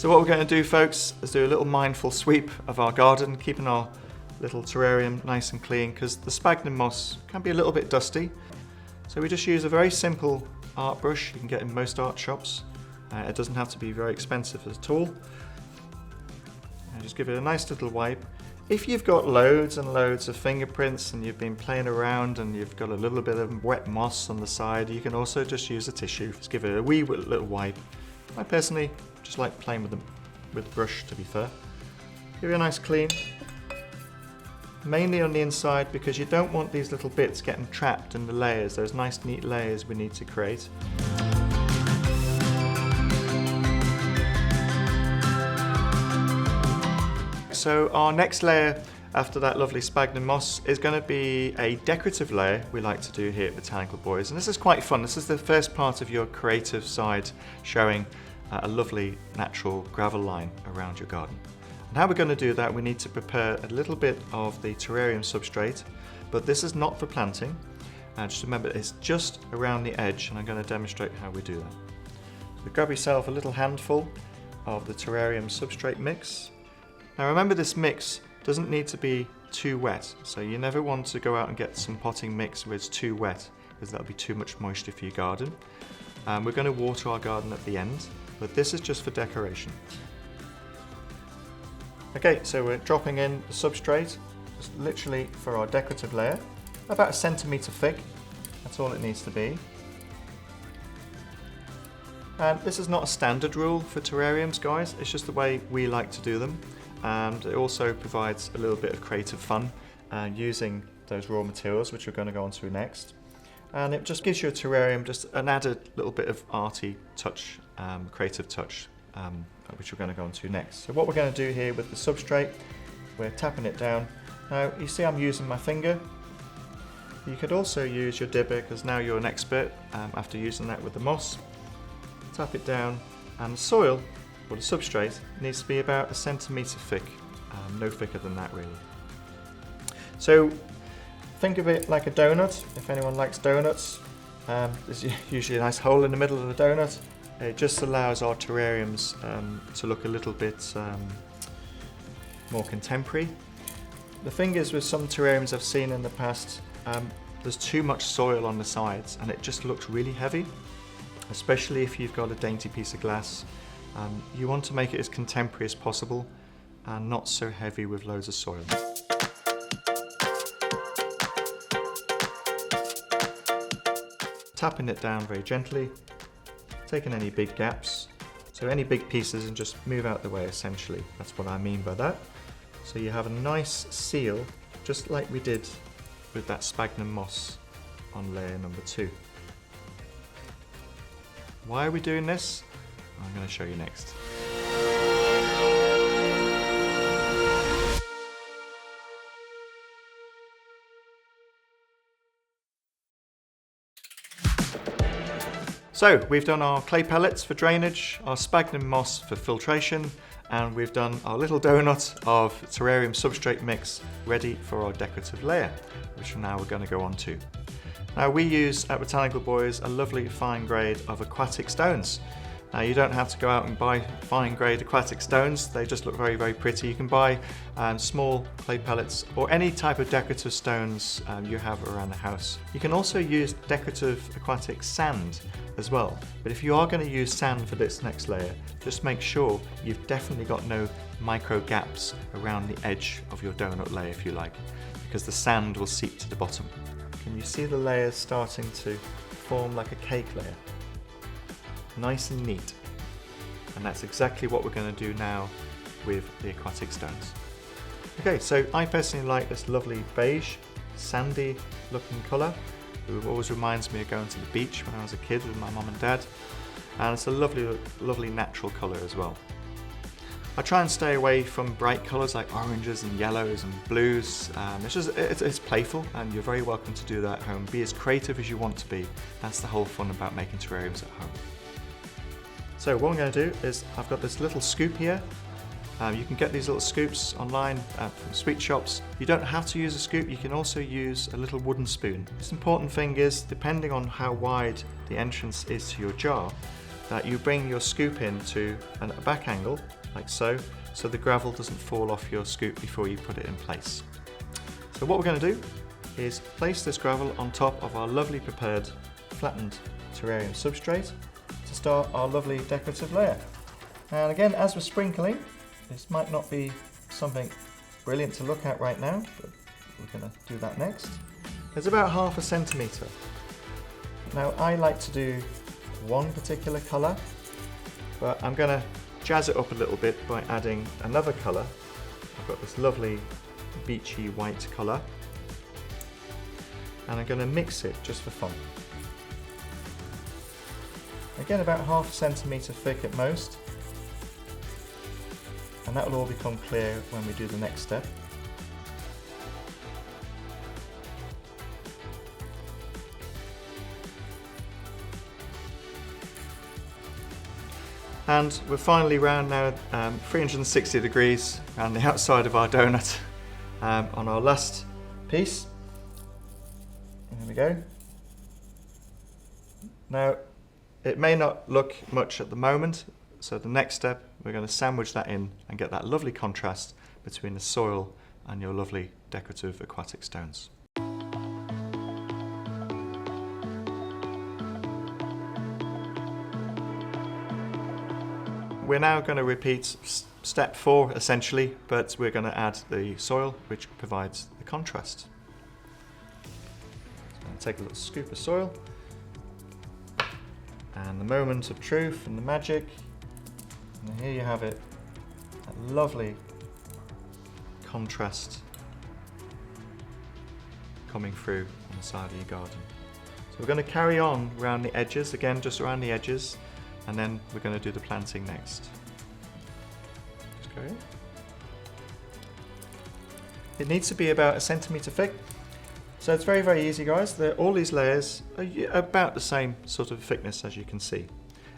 So what we're going to do, folks, is do a little mindful sweep of our garden, keeping our little terrarium nice and clean, because the sphagnum moss can be a little bit dusty. So we just use a very simple art brush you can get in most art shops. It doesn't have to be very expensive at all. And just give it a nice little wipe. If you've got loads and loads of fingerprints and you've been playing around and you've got a little bit of wet moss on the side, you can also just use a tissue. Just give it a wee little wipe. I personally just like playing with them with the brush, to be fair. Give it a nice clean. Mainly on the inside, because you don't want these little bits getting trapped in the layers, those nice neat layers we need to create. So our next layer after that lovely sphagnum moss is going to be a decorative layer we like to do here at Botanical Boys, and this is quite fun. This is the first part of your creative side, showing a lovely natural gravel line around your garden. And how we're going to do that, we need to prepare a little bit of the terrarium substrate, but this is not for planting. Just remember, it's just around the edge, and I'm going to demonstrate how we do that. So grab yourself a little handful of the terrarium substrate mix. Now remember, this mix doesn't need to be too wet, so you never want to go out and get some potting mix where it's too wet, because that'll be too much moisture for your garden. We're going to water our garden at the end, but this is just for decoration. Okay, so we're dropping in the substrate, just literally for our decorative layer, about 1 centimetre thick. That's all it needs to be. And this is not a standard rule for terrariums, guys, it's just the way we like to do them. And it also provides a little bit of creative fun using those raw materials, which we're going to go on to next. And it just gives you a terrarium just an added little bit of arty touch, creative touch, which we're going to go on to next. So what we're going to do here with the substrate, we're tapping it down. Now you see I'm using my finger. You could also use your dibber, because now you're an expert after using that with the moss. Tap it down, and the soil, or the substrate, needs to be about 1 centimetre thick, no thicker than that really. So think of it like a donut, if anyone likes donuts. There's usually a nice hole in the middle of the donut. It just allows our terrariums to look a little bit more contemporary. The thing is, with some terrariums I've seen in the past, there's too much soil on the sides and it just looks really heavy, especially if you've got a dainty piece of glass. You want to make it as contemporary as possible and not so heavy with loads of soil. Tapping it down very gently, taking any big gaps, so any big pieces, and just move out the way essentially. That's what I mean by that. So you have a nice seal, just like we did with that sphagnum moss on layer number 2. Why are we doing this? I'm going to show you next. So we've done our clay pellets for drainage, our sphagnum moss for filtration, and we've done our little donut of terrarium substrate mix ready for our decorative layer, which now we're going to go on to. Now we use at Botanical Boys a lovely fine grade of aquatic stones. Now you don't have to go out and buy fine grade aquatic stones, they just look very, very pretty. You can buy small clay pellets or any type of decorative stones you have around the house. You can also use decorative aquatic sand as well, but if you are going to use sand for this next layer, just make sure you've definitely got no micro gaps around the edge of your donut layer, if you like, because the sand will seep to the bottom. Can you see the layers starting to form like a cake layer? Nice and neat. And that's exactly what we're going to do now with the aquatic stones. Okay, so I personally like this lovely beige, sandy looking colour. It always reminds me of going to the beach when I was a kid with my mum and dad. And it's a lovely, lovely natural colour as well. I try and stay away from bright colours like oranges and yellows and blues. It's playful, and you're very welcome to do that at home. Be as creative as you want to be. That's the whole fun about making terrariums at home. So what I'm going to do is, I've got this little scoop here. You can get these little scoops online from sweet shops. You don't have to use a scoop, you can also use a little wooden spoon. This important thing is, depending on how wide the entrance is to your jar, that you bring your scoop in to a back angle, like so the gravel doesn't fall off your scoop before you put it in place. So what we're going to do is place this gravel on top of our lovely prepared flattened terrarium substrate to start our lovely decorative layer. And again, as we're sprinkling, this might not be something brilliant to look at right now, but we're going to do that next. There's about 1/2 centimetre. Now I like to do one particular colour, but I'm going to jazz it up a little bit by adding another colour. I've got this lovely beachy white colour, and I'm going to mix it just for fun. Again, about 1/2 centimetre thick at most, and that will all become clear when we do the next step. And we're finally round now, 360 degrees around the outside of our donut on our last piece. There we go. Now, it may not look much at the moment, so the next step, we're going to sandwich that in and get that lovely contrast between the soil and your lovely decorative aquatic stones. We're now going to repeat step 4 essentially, but we're going to add the soil which provides the contrast. So I'm going to take a little scoop of soil, and the moment of truth and the magic, and here you have it, that lovely contrast coming through on the side of your garden. So we're going to carry on around the edges, again just around the edges, and then we're going to do the planting next. Just go in. It needs to be about 1 centimetre thick, so it's very, very easy, guys. All these layers are about the same sort of thickness, as you can see.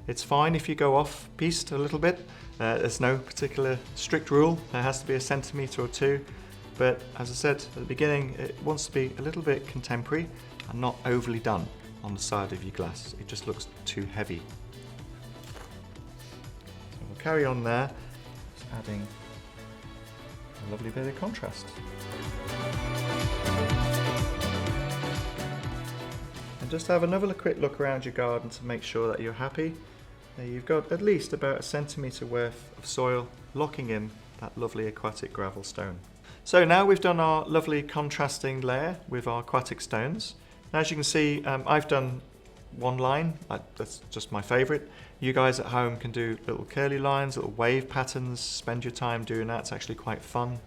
It's fine if you go off piste a little bit. There's no particular strict rule. There has to be 1 centimetre or 2, but as I said at the beginning, it wants to be a little bit contemporary and not overly done on the side of your glass. It just looks too heavy. Carry on there, just adding a lovely bit of contrast. And just have another quick look around your garden to make sure that you're happy. Now you've got at least about 1 centimetre worth of soil locking in that lovely aquatic gravel stone. So now we've done our lovely contrasting layer with our aquatic stones. Now, as you can see, I've done one line, that's just my favourite. You guys at home can do little curly lines, little wave patterns, spend your time doing that, it's actually quite fun.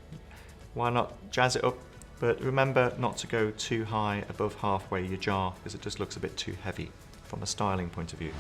Why not jazz it up? But remember not to go too high above halfway your jar, because it just looks a bit too heavy from a styling point of view.